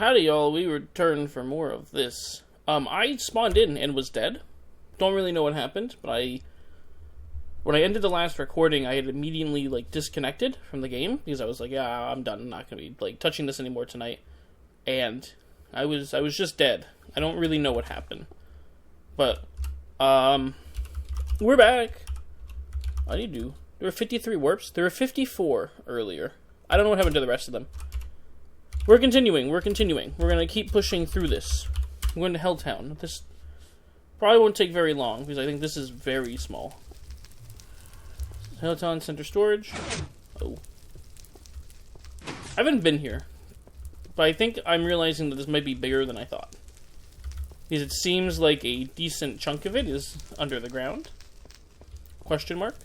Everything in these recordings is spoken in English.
Howdy, y'all. We returned for more of this. I spawned in and was dead. Don't really know what happened, but when I ended the last recording, I had immediately, disconnected from the game, because I was like, yeah, I'm done. I'm not going to be, touching this anymore tonight. And I was just dead. I don't really know what happened. But, we're back. What do you do? There were 53 warps. There were 54 earlier. I don't know what happened to the rest of them. We're continuing. We're going to keep pushing through this. We're going to Helltown. This probably won't take very long, because I think this is very small. Helltown Center Storage. Oh. I haven't been here. But I think I'm realizing that this might be bigger than I thought. Because it seems like a decent chunk of it is under the ground. Question mark?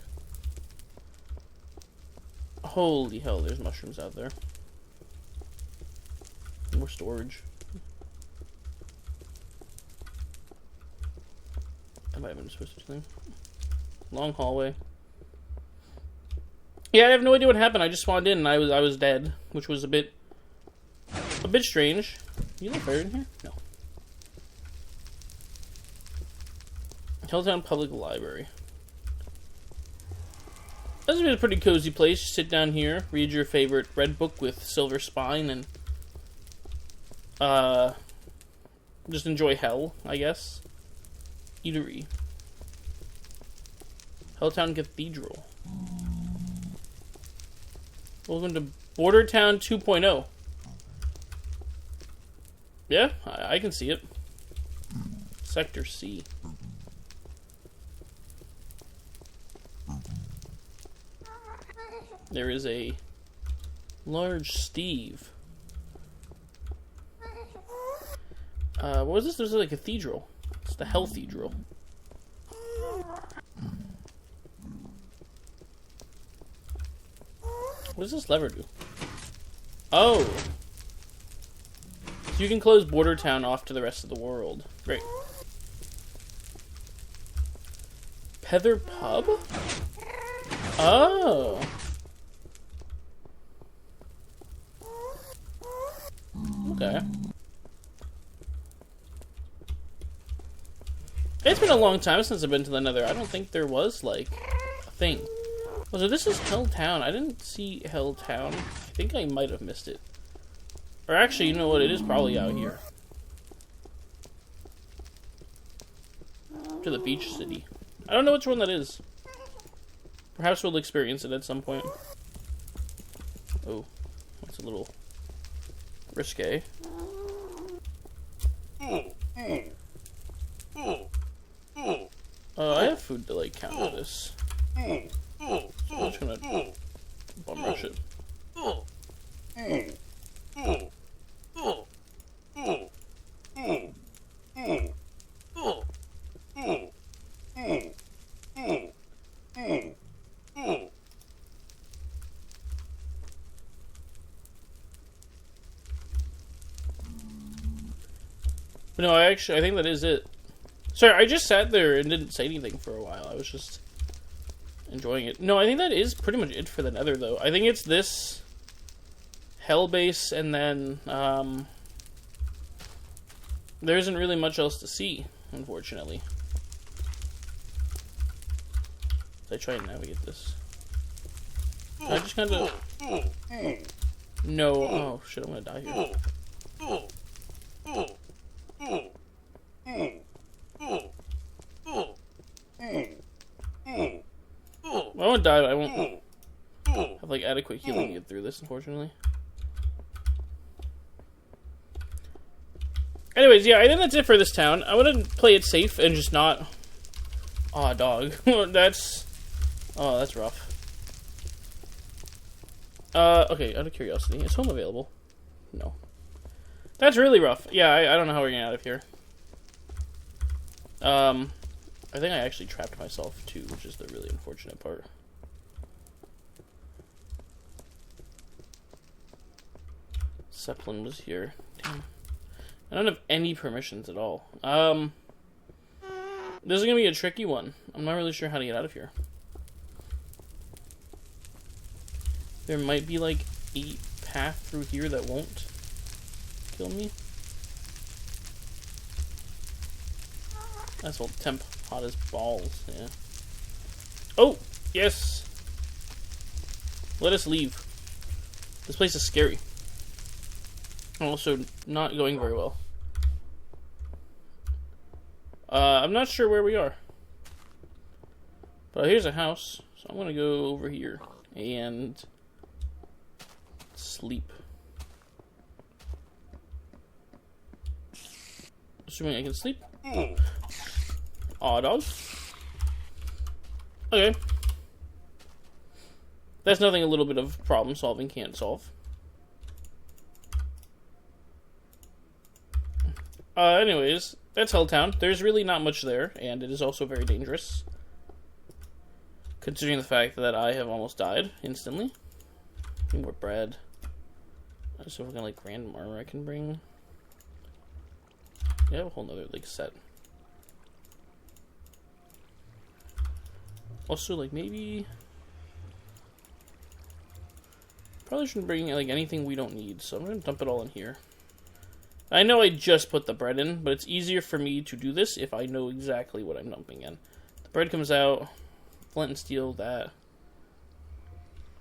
Holy hell, there's mushrooms out there. More storage. I might have been supposed to do something. Long hallway. Yeah, I have no idea what happened. I just spawned in and I was dead, which was a bit strange. You look fire in here? No. Helltown Public Library. This is a pretty cozy place. You sit down here, read your favorite red book with silver spine, and just enjoy hell, I guess. Eatery. Helltown Cathedral. Welcome to Border Town 2.0. Yeah, I can see it. Sector C. There is a large Steve. What was this? There's a cathedral. It's the Hellthedral. What does this lever do? Oh! So you can close Border Town off to the rest of the world. Great. Heather Pub? Oh! Okay. It's been a long time since I've been to the Nether. I don't think there was, a thing. Oh, so this is Helltown. I didn't see Helltown. I think I might have missed it. Or actually, you know what? It is probably out here. To the beach city. I don't know which one that is. Perhaps we'll experience it at some point. Oh, that's a little risque. I have food to, counter this. So I'm just gonna bum rush it. But no, I think that is it. Sorry, I just sat there and didn't say anything for a while. I was just enjoying it. No, I think that is pretty much it for the Nether, though. I think it's this Hell base, and then there isn't really much else to see, unfortunately. I try and navigate this. I just kind of... No. Oh, shit, I'm gonna die here. I won't die, but I won't have, adequate healing to get through this, unfortunately. Anyways, yeah, I think that's it for this town. I want to play it safe and just not... Aw, dog. That's... Oh, that's rough. Okay, out of curiosity, is home available? No. That's really rough. Yeah, I don't know how we're getting out of here. I think I actually trapped myself, too, which is the really unfortunate part. Zeppelin was here. Damn. I don't have any permissions at all. This is gonna be a tricky one. I'm not really sure how to get out of here. There might be, a path through here that won't kill me. That's all temp hot as balls, yeah. Oh! Yes! Let us leave. This place is scary. Also, not going very well. I'm not sure where we are. But here's a house, so I'm gonna go over here and sleep. Assuming I can sleep. Aw, dog. Okay. That's nothing a little bit of problem solving can't solve. Anyways, that's Helltown. There's really not much there, and it is also very dangerous. Considering the fact that I have almost died instantly. Need more bread. So we're gonna like random armor I can bring. Yeah, a whole nother like set. Also, like maybe probably shouldn't bring like anything we don't need, so I'm gonna dump it all in here. I know I just put the bread in, but it's easier for me to do this if I know exactly what I'm dumping in. The bread comes out, flint and steel, that.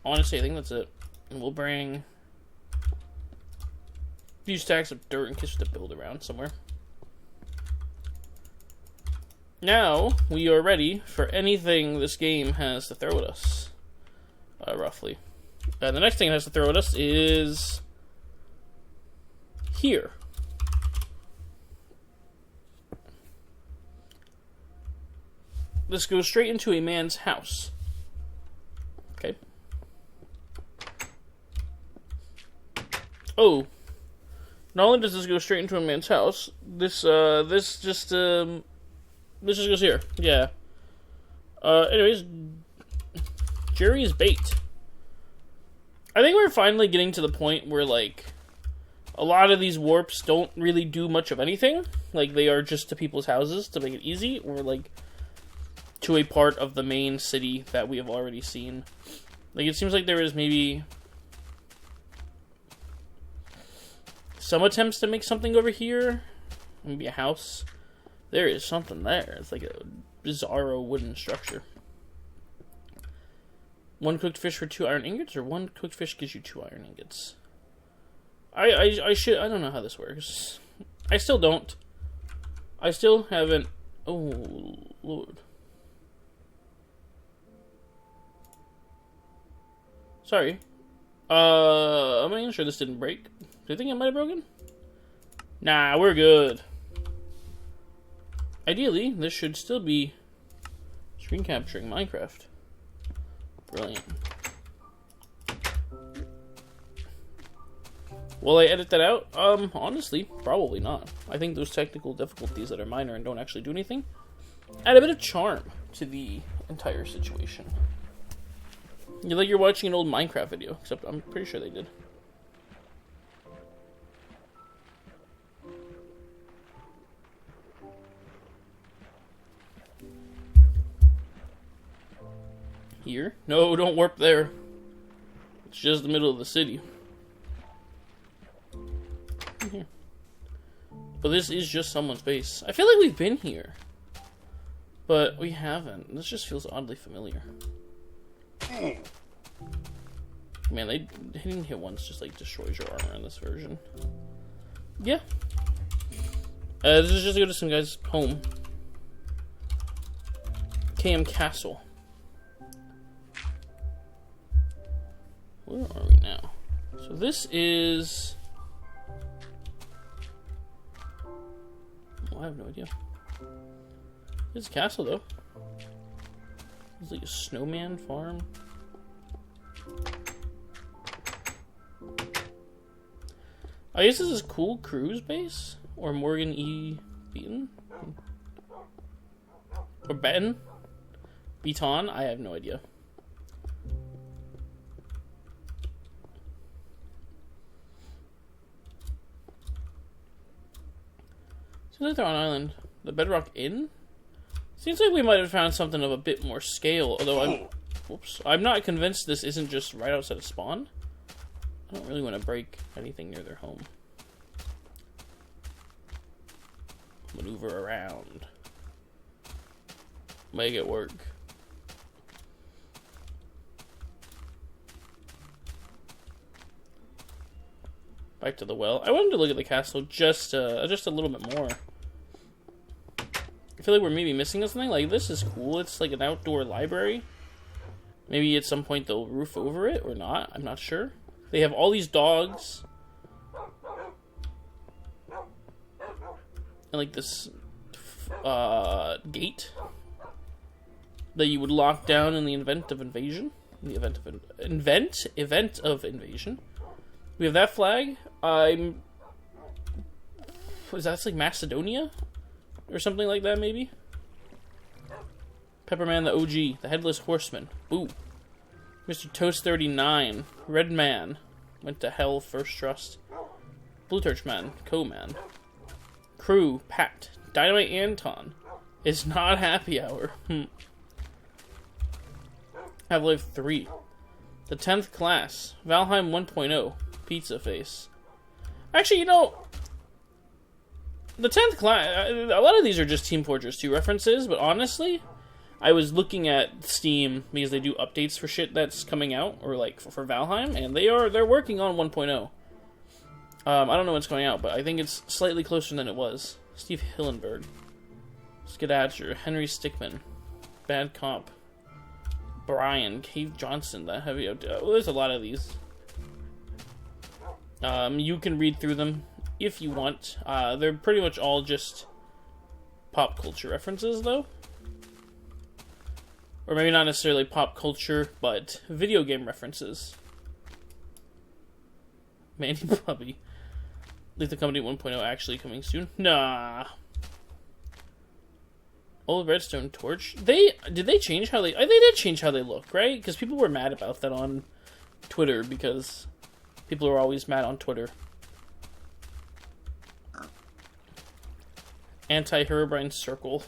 Honestly, I think that's it. And we'll bring a few stacks of dirt in case we have to build around somewhere. Now, we are ready for anything this game has to throw at us. Roughly. The next thing it has to throw at us is here. This goes straight into a man's house. Okay. Oh. Not only does this go straight into a man's house, this just goes here. Yeah. Anyways, Jerry's bait. I think we're finally getting to the point where, like, a lot of these warps don't really do much of anything. Like, they are just to people's houses to make it easy, or, like, to a part of the main city that we have already seen. Like, it seems like there is maybe some attempts to make something over here. Maybe a house. There is something there. It's like a bizarro wooden structure. 1 cooked fish for 2 iron ingots, or 1 cooked fish gives you 2 iron ingots? I don't know how this works. I still don't. I still haven't. Oh, Lord. Sorry. I'm making sure this didn't break. Do you think it might have broken? Nah, we're good. Ideally, this should still be screen capturing Minecraft. Brilliant. Will I edit that out? Honestly, probably not. I think those technical difficulties that are minor and don't actually do anything add a bit of charm to the entire situation. You're like you're watching an old Minecraft video, except I'm pretty sure they did. Here? No, don't warp there. It's just the middle of the city. Here. But this is just someone's base. I feel like we've been here, but we haven't. This just feels oddly familiar. Man, hitting hit once just like destroys your armor in this version. Yeah. This is just to go to some guy's home. KM Castle. Where are we now? So this is... Oh, I have no idea. It's a castle, though. It's like a snowman farm. I guess this is Cool Crew's base? Or Morgan E. Beaton? Or Beton? Beaton? I have no idea. Seems like they're on an island. The Bedrock Inn? Seems like we might have found something of a bit more scale, although I'm not convinced this isn't just right outside of spawn. I don't really want to break anything near their home. maneuver around. Make it work. Back to the well. I wanted to look at the castle just a little bit more. I feel like we're maybe missing something. Like, this is cool. It's like an outdoor library. Maybe at some point they'll roof over it or not. I'm not sure. They have all these dogs. And like this gate that you would lock down in the event of invasion. In the event of invasion. We have that flag. Is that like Macedonia? Or something like that, maybe? Pepperman the OG, the Headless Horseman. Ooh. Mr. Toast 39, Red Man, went to hell first trust. Blue Torch Man, Co-Man. Crew, Pat, Dynamite Anton. It's not happy hour. Half-Life 3. The 10th Class, Valheim 1.0, Pizza Face. Actually, you know, the 10th Class, a lot of these are just Team Fortress 2 references, but honestly, I was looking at Steam because they do updates for shit that's coming out, or like for Valheim, and they're working on 1.0. I don't know what's going out, but I think it's slightly closer than it was. Steve Hillenberg, Skidadger, Henry Stickman, Bad Cop, Brian, Cave Johnson, that heavy. Well, there's a lot of these. You can read through them if you want. They're pretty much all just pop culture references, though. Or maybe not necessarily pop culture, but video game references. Manny Puppy. Lethal Company 1.0 actually coming soon? Nah. Old Redstone Torch. Did they change how they... They did change how they look, right? Because people were mad about that on Twitter, because people are always mad on Twitter. Anti-Herobrine Circle.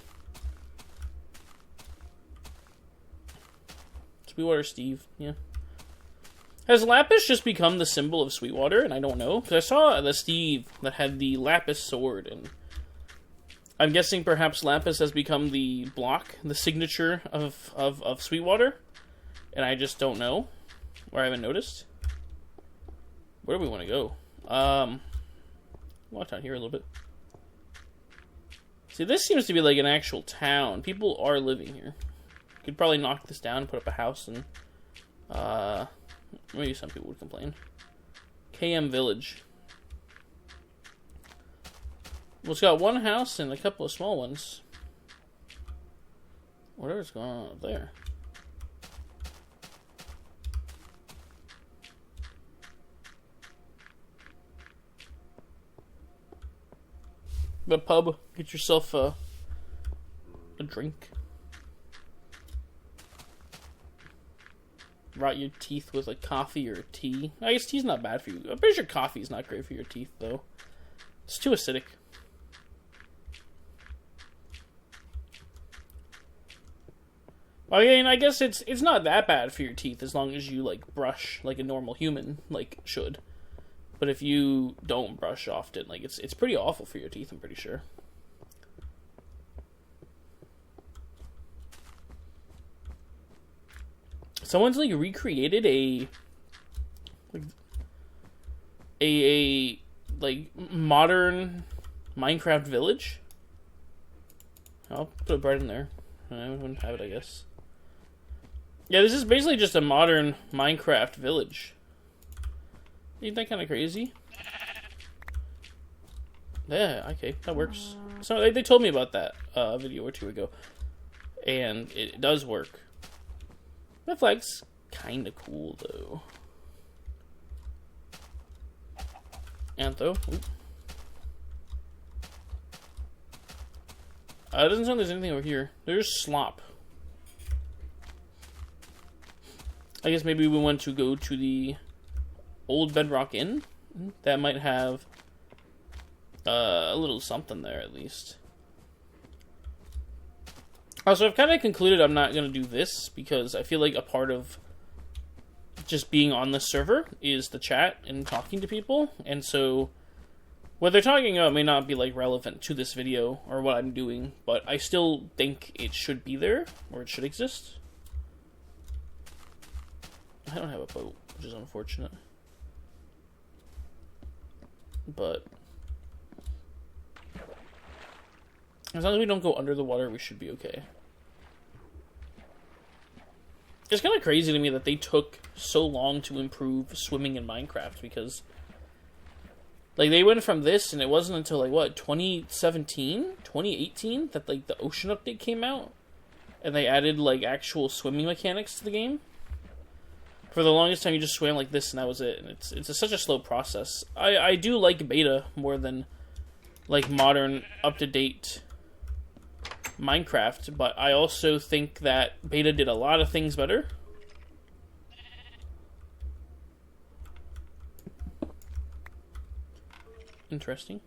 Sweetwater Steve, yeah. Has Lapis just become the symbol of Sweetwater? And I don't know. Because I saw the Steve that had the Lapis sword, and I'm guessing perhaps Lapis has become the block, the signature of Sweetwater. And I just don't know. Or I haven't noticed. Where do we want to go? Walk down here a little bit. See, this seems to be like an actual town. People are living here. Could probably knock this down and put up a house, and maybe some people would complain. KM Village. Well, it's got one house and a couple of small ones. Whatever's going on up there. The pub. Get yourself a drink. Rot your teeth with like coffee or tea. I guess tea's not bad for you. I'm pretty sure coffee's not great for your teeth, though. It's too acidic. I mean, I guess it's not that bad for your teeth as long as you like brush like a normal human like should. But if you don't brush often, like it's pretty awful for your teeth, I'm pretty sure. Someone's like recreated a like modern Minecraft village. I'll put it right in there. I wouldn't have it, I guess. Yeah, this is basically just a modern Minecraft village. Ain't that kind of crazy? Yeah, okay, that works. So they told me about that a video or two ago, and it does work. That flag's kind of cool, though. Antho. Oop. It doesn't sound like there's anything over here. There's slop. I guess maybe we want to go to the Old Bedrock Inn. That might have a little something there, at least. Also, I've kind of concluded I'm not going to do this, because I feel like a part of just being on the server is the chat and talking to people, and so what they're talking about may not be, like, relevant to this video or what I'm doing, but I still think it should be there, or it should exist. I don't have a boat, which is unfortunate. But as long as we don't go under the water, we should be okay. It's kind of crazy to me that they took so long to improve swimming in Minecraft, because, like, they went from this, and it wasn't until, like, what, 2017? 2018? That, like, the ocean update came out? And they added, like, actual swimming mechanics to the game? For the longest time, you just swam like this, and that was it. And it's such a slow process. I do like beta more than, like, modern, up-to-date Minecraft, but I also think that beta did a lot of things better. Interesting.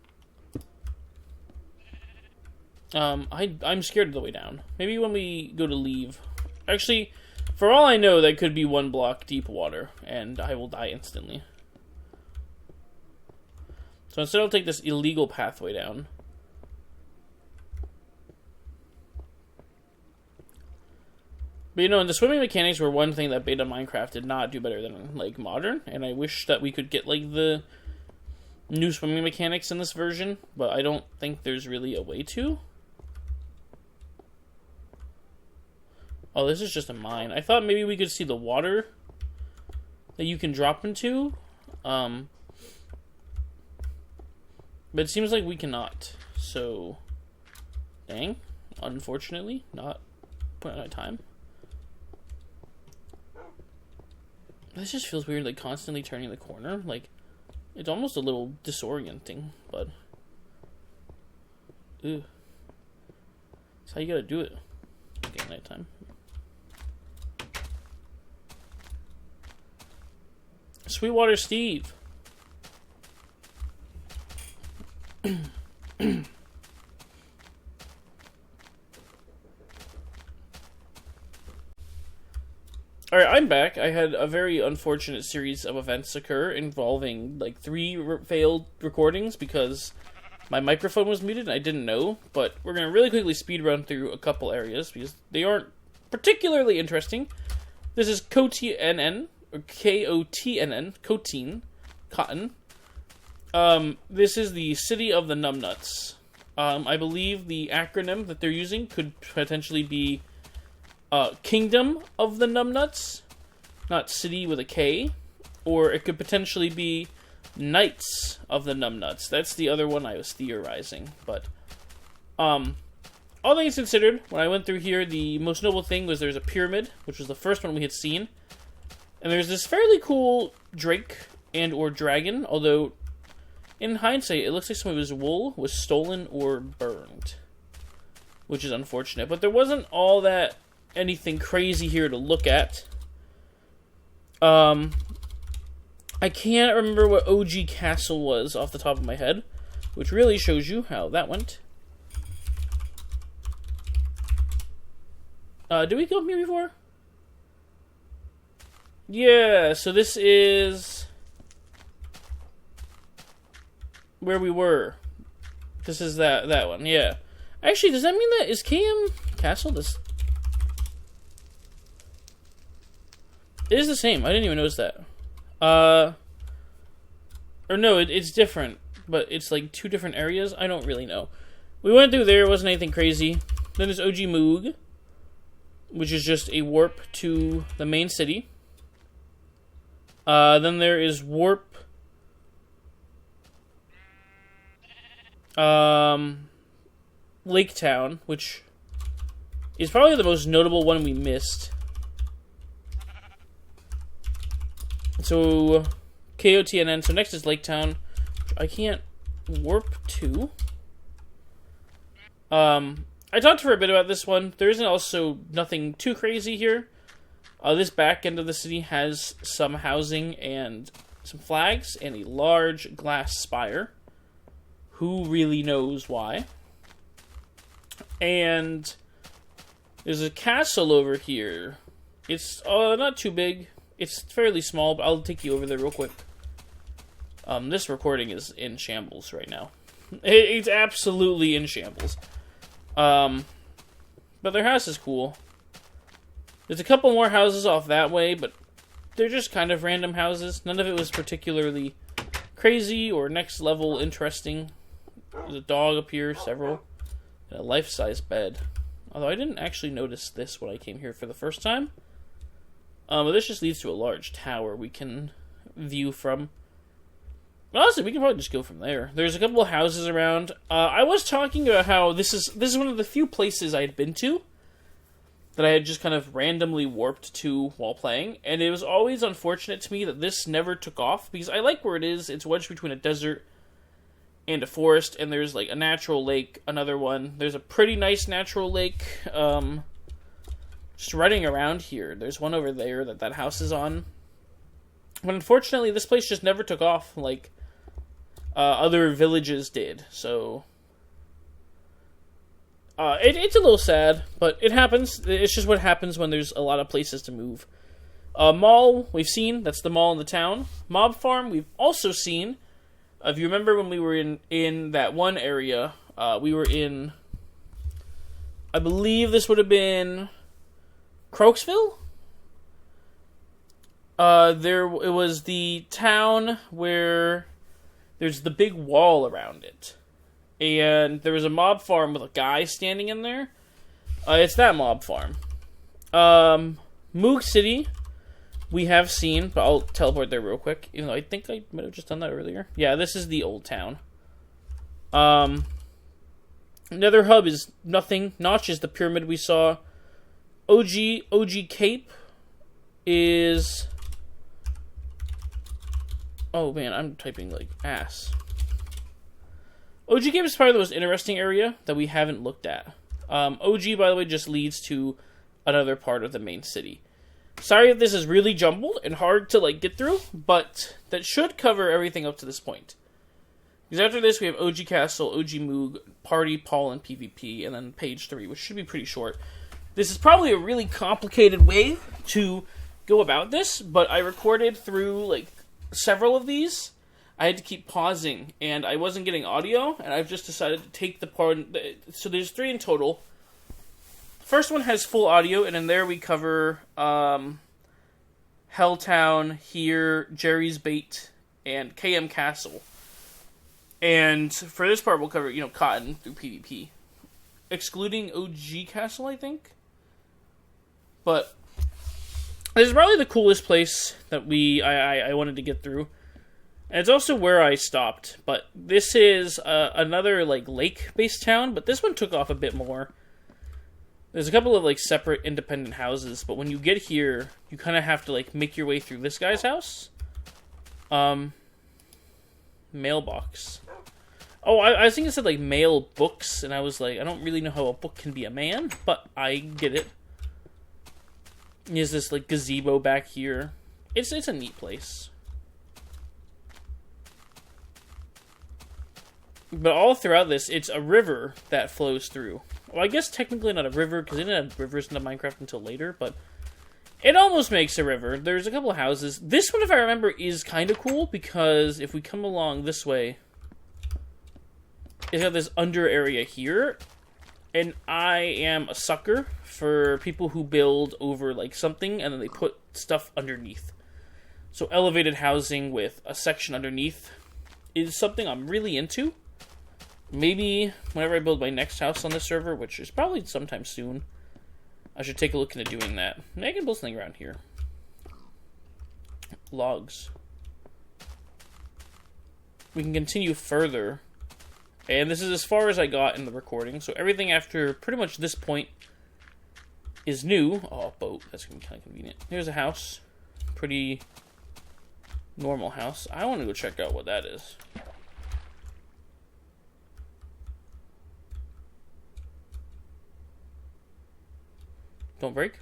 I'm scared of the way down. Maybe when we go to leave. Actually, for all I know, that could be 1 block deep water, and I will die instantly. So instead I'll take this illegal pathway down. But, you know, the swimming mechanics were one thing that beta Minecraft did not do better than, like, modern, and I wish that we could get, like, the new swimming mechanics in this version, but I don't think there's really a way to. Oh, this is just a mine. I thought maybe we could see the water that you can drop into, but it seems like we cannot, so, dang, unfortunately, not putting out time. This just feels weird, like, constantly turning the corner. Like, it's almost a little disorienting, but... Ew. That's how you gotta do it. Okay, nighttime. Sweetwater Steve. Alright, I'm back. I had a very unfortunate series of events occur involving, like, 3 failed recordings because my microphone was muted and I didn't know. But we're going to really quickly speed run through a couple areas because they aren't particularly interesting. This is KOTNN, or KOTNN, Kotine, Cotton. This is the City of the Numbnuts. I believe the acronym that they're using could potentially be Kingdom of the Numbnuts, not City with a K, or it could potentially be Knights of the Numbnuts. That's the other one I was theorizing, but all things considered, when I went through here, the most notable thing was there's a pyramid, which was the first one we had seen, and there's this fairly cool drake and or dragon, although in hindsight it looks like some of his wool was stolen or burned, which is unfortunate, but there wasn't all that anything crazy here to look at. I can't remember what OG Castle was off the top of my head, which really shows you how that went. Did we come here before? Yeah, so this is where we were. This is that one, yeah. Actually, does that mean that is KM Castle this? It is the same. I didn't even notice that. Or no, it's different, but it's like 2 different areas. I don't really know. We went through there. It wasn't anything crazy. Then there's OG Moog, which is just a warp to the main city. Then there is warp Lake Town, which is probably the most notable one we missed. So, KOTNN. So next is Lake Town, which I can't warp to. I talked for a bit about this one. There isn't also nothing too crazy here. This back end of the city has some housing and some flags and a large glass spire. Who really knows why? And there's a castle over here. It's not too big. It's fairly small, but I'll take you over there real quick. This recording is in shambles right now. It's absolutely in shambles. But their house is cool. There's a couple more houses off that way, but they're just kind of random houses. None of it was particularly crazy or next level interesting. There's a dog up here, several, and a life-size bed. Although I didn't actually notice this when I came here for the first time. But this just leads to a large tower we can view from. Honestly, we can probably just go from there. There's a couple of houses around. I was talking about how this is one of the few places I had been to that I had just kind of randomly warped to while playing, and it was always unfortunate to me that this never took off, because I like where it is. It's wedged between a desert and a forest, and there's like a natural lake, another one. There's a pretty nice natural lake, just running around here. There's one over there that house is on. But unfortunately, this place just never took off like other villages did, so it's a little sad, but it happens. It's just what happens when there's a lot of places to move. Mall, we've seen. That's the mall in the town. Mob farm, we've also seen. If you remember when we were in that one area, we were in, I believe this would have been Croaksville? It was the town where there's the big wall around it. And there was a mob farm with a guy standing in there. It's that mob farm. Moog City, we have seen, but I'll teleport there real quick, even though I think I might have just done that earlier. Yeah, this is the old town. Nether Hub is nothing. Notch is the pyramid we saw. OG Cape is... Oh man, I'm typing like ass. OG Cape is probably the most interesting area that we haven't looked at. OG, by the way, just leads to another part of the main city. Sorry if this is really jumbled and hard to like get through, but that should cover everything up to this point. Because after this, we have OG Castle, OG Moog, Party, Paul, and PvP, and then page 3, which should be pretty short. This is probably a really complicated way to go about this, but I recorded through like several of these. I had to keep pausing, and I wasn't getting audio, and I've just decided to take the part... So there's 3 in total. First one has full audio, and in there we cover Helltown, here, Jerry's Bait, and KM Castle. And for this part, we'll cover, Cotton through PvP. Excluding OG Castle, I think. But this is probably the coolest place that I wanted to get through. And it's also where I stopped. But this is another like lake-based town, but this one took off a bit more. There's a couple of like separate independent houses, but when you get here, you kind of have to like make your way through this guy's house. Mailbox. Oh, I think it said like mail books, and I was like, I don't really know how a book can be a man, but I get it. There's this like gazebo back here. It's a neat place. But all throughout this, it's a river that flows through. Well, I guess technically not a river, because they didn't have rivers in the Minecraft until later, but it almost makes a river. There's a couple of houses. This one, if I remember, is kind of cool, because if we come along this way, it's got this under area here, and I am a sucker for people who build over like something, and then they put stuff underneath. So elevated housing with a section underneath is something I'm really into. Maybe whenever I build my next house on this server, which is probably sometime soon, I should take a look into doing that. And I can build something around here. Logs. We can continue further. And this is as far as I got in the recording. So everything after pretty much this point is new. Oh, boat. That's going to be kind of convenient. Here's a house. Pretty normal house. I want to go check out what that is. Don't break.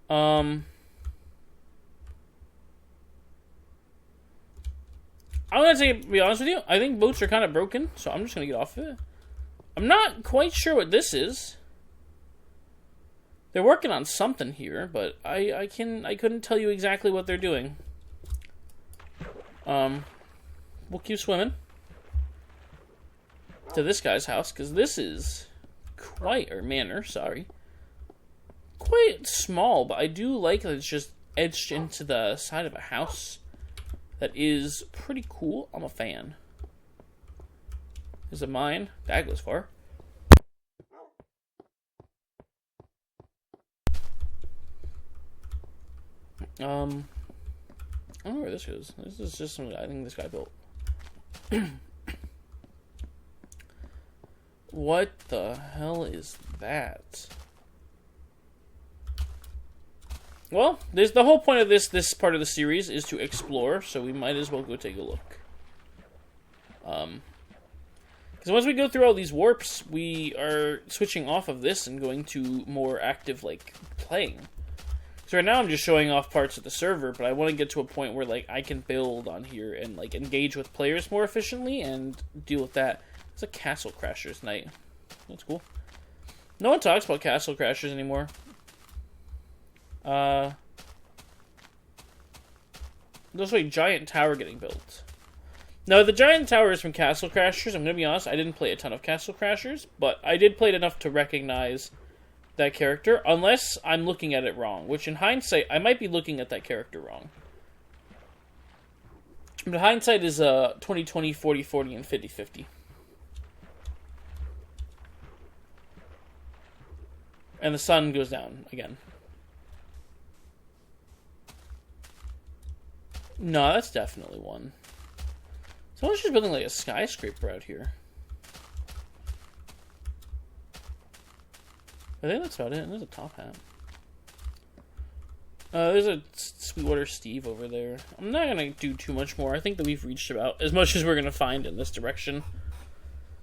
I'm gonna be honest with you, I think boats are kind of broken, so I'm just gonna get off of it. I'm not quite sure what this is. They're working on something here, but I couldn't tell you exactly what they're doing. We'll keep swimming to this guy's house, because this is manor, sorry. Quite small, but I do like that it's just edged into the side of a house. That is pretty cool. I'm a fan. Is it mine? That goes far. I don't know where this goes. This is just something I think this guy built. What the hell is that? Well, there's the whole point of this part of the series is to explore, so we might as well go take a look. Because once we go through all these warps, we are switching off of this and going to more active, like, playing. So right now I'm just showing off parts of the server, but I want to get to a point where, like, I can build on here and, like, engage with players more efficiently and deal with that. It's a Castle Crashers night. That's cool. No one talks about Castle Crashers anymore. There's a giant tower getting built. Now, the giant tower is from Castle Crashers. I'm going to be honest, I didn't play a ton of Castle Crashers, but I did play it enough to recognize that character, unless I'm looking at it wrong, which in hindsight, I might be looking at that character wrong. But hindsight is 20/20, 40/40, and 50/50. And the sun goes down again. No, that's definitely one. Someone's just building like a skyscraper out here. I think that's about it. And there's a top hat. There's a Sweetwater Steve over there. I'm not gonna do too much more. I think that we've reached about as much as we're gonna find in this direction.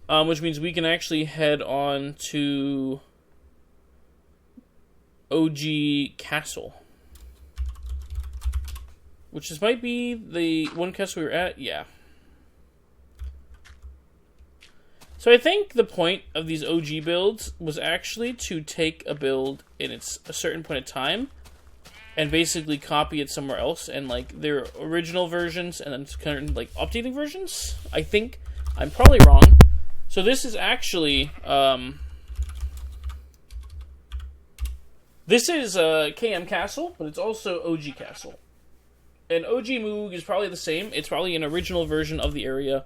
Which means we can actually head on to OG Castle. Which this might be the one castle we were at. Yeah. So I think the point of these OG builds was actually to take a build in a certain point of time and basically copy it somewhere else and like their original versions and then kind of like updating versions. I think I'm probably wrong. So this is actually this is KM Castle, but it's also OG Castle. And OG Moog is probably the same. It's probably an original version of the area.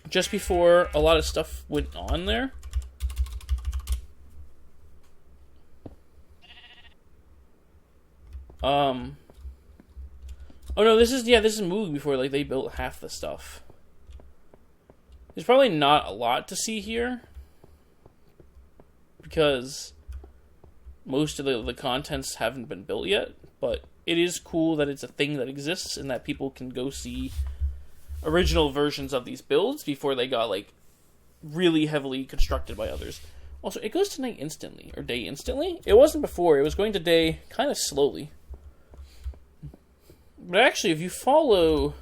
Just before a lot of stuff went on there. Oh no, this is Moog before like they built half the stuff. There's probably not a lot to see here. Because most of the contents haven't been built yet, but it is cool that it's a thing that exists and that people can go see original versions of these builds before they got like really heavily constructed by others. Also, it goes to night instantly, or day instantly. It wasn't before, it was going to day kind of slowly. But actually, if you follow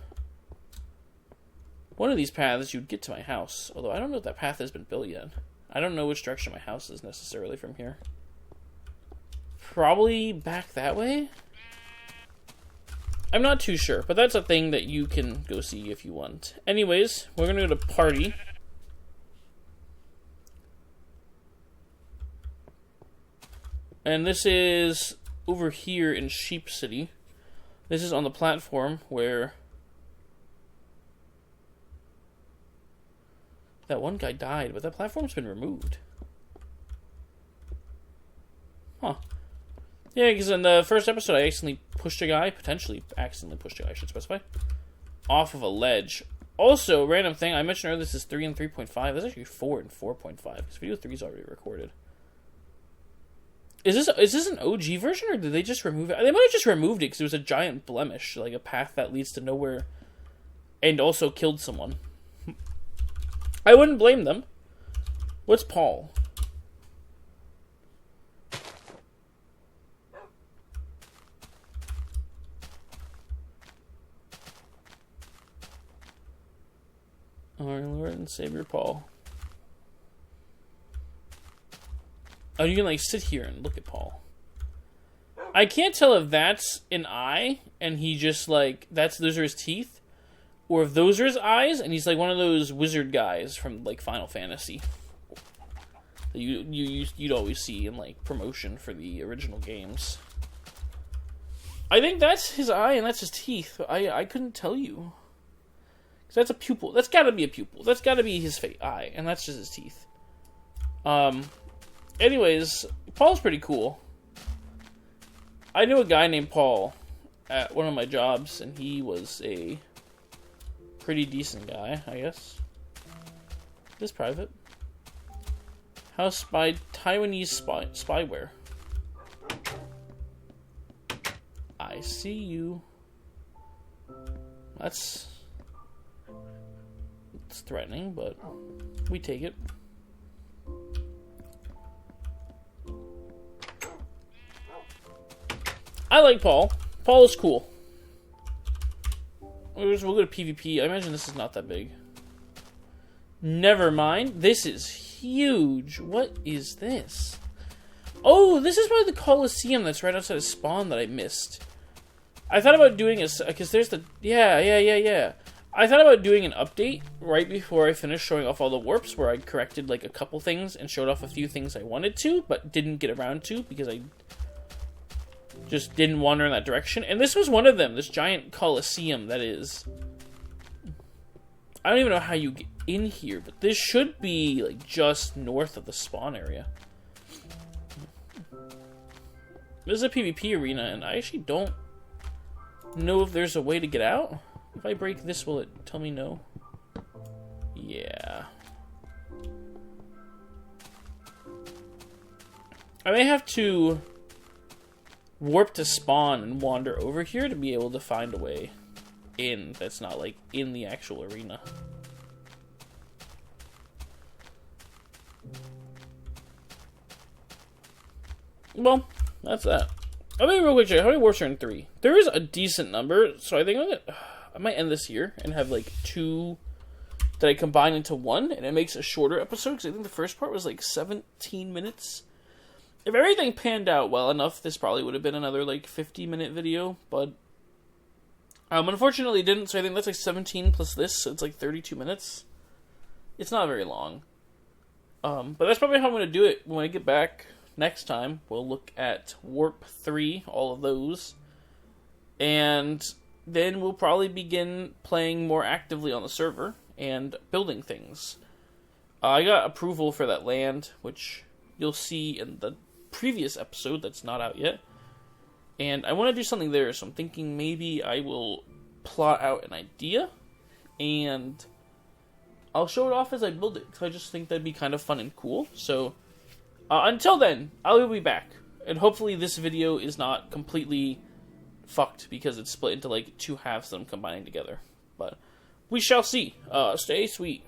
one of these paths, you'd get to my house. Although I don't know if that path has been built yet. I don't know which direction my house is necessarily from here. Probably back that way? I'm not too sure, but that's a thing that you can go see if you want. Anyways, we're going to go to party. And this is over here in Sheep City. This is on the platform where that one guy died, but that platform's been removed. Huh. Yeah, because in the first episode, I potentially accidentally pushed a guy, I should specify, off of a ledge. Also, random thing, I mentioned earlier this is 3 and 3.5. That's actually 4 and 4.5, because video 3 is already recorded. Is this an OG version, or did they just remove it? They might have just removed it, because it was a giant blemish, like a path that leads to nowhere, and also killed someone. I wouldn't blame them. What's Paul? Our Lord and Savior Paul. Oh, you can, like, sit here and look at Paul. I can't tell if that's an eye, and he just, like, those are his teeth, or if those are his eyes, and he's, like, one of those wizard guys from, like, Final Fantasy that you'd always see in, like, promotion for the original games. I think that's his eye, and that's his teeth. I couldn't tell you. Because that's a pupil. That's gotta be a pupil. That's gotta be his eye, and that's just his teeth. Anyways, Paul's pretty cool. I knew a guy named Paul at one of my jobs, and he was a pretty decent guy, I guess. This private. House by Taiwanese spyware. I see you. It's threatening, but we take it. I like Paul. Paul is cool. We'll go to PvP. I imagine this is not that big. Never mind. This is huge. What is this? Oh, this is probably the Coliseum that's right outside of spawn that I missed. I thought about doing a... Because there's the... Yeah. I thought about doing an update right before I finished showing off all the warps, where I corrected, like, a couple things and showed off a few things I wanted to, but didn't get around to because I just didn't wander in that direction. And this was one of them, this giant Coliseum that is... I don't even know how you get in here, but this should be, like, just north of the spawn area. This is a PvP arena, and I actually don't know if there's a way to get out. If I break this, will it tell me no? Yeah. I may have to warp to spawn and wander over here to be able to find a way in that's not, like, in the actual arena. Well, that's that. I'll be real quick check. How many warps are in 3? There is a decent number, so I think I might end this here and have, like, 2 that I combine into 1, and it makes a shorter episode, because I think the first part was, like, 17 minutes. If everything panned out well enough, this probably would have been another, like, 50-minute video, but unfortunately it didn't, so I think that's, like, 17 plus this, so it's, like, 32 minutes. It's not very long. But that's probably how I'm going to do it when I get back next time. We'll look at Warp 3, all of those, and then we'll probably begin playing more actively on the server and building things. I got approval for that land, which you'll see in the previous episode that's not out yet. And I want to do something there, so I'm thinking maybe I will plot out an idea, and I'll show it off as I build it, because I just think that'd be kind of fun and cool. So, until then, I will be back. And hopefully this video is not completely fucked because it's split into, like, 2 halves that I'm combining together. But we shall see. Stay sweet.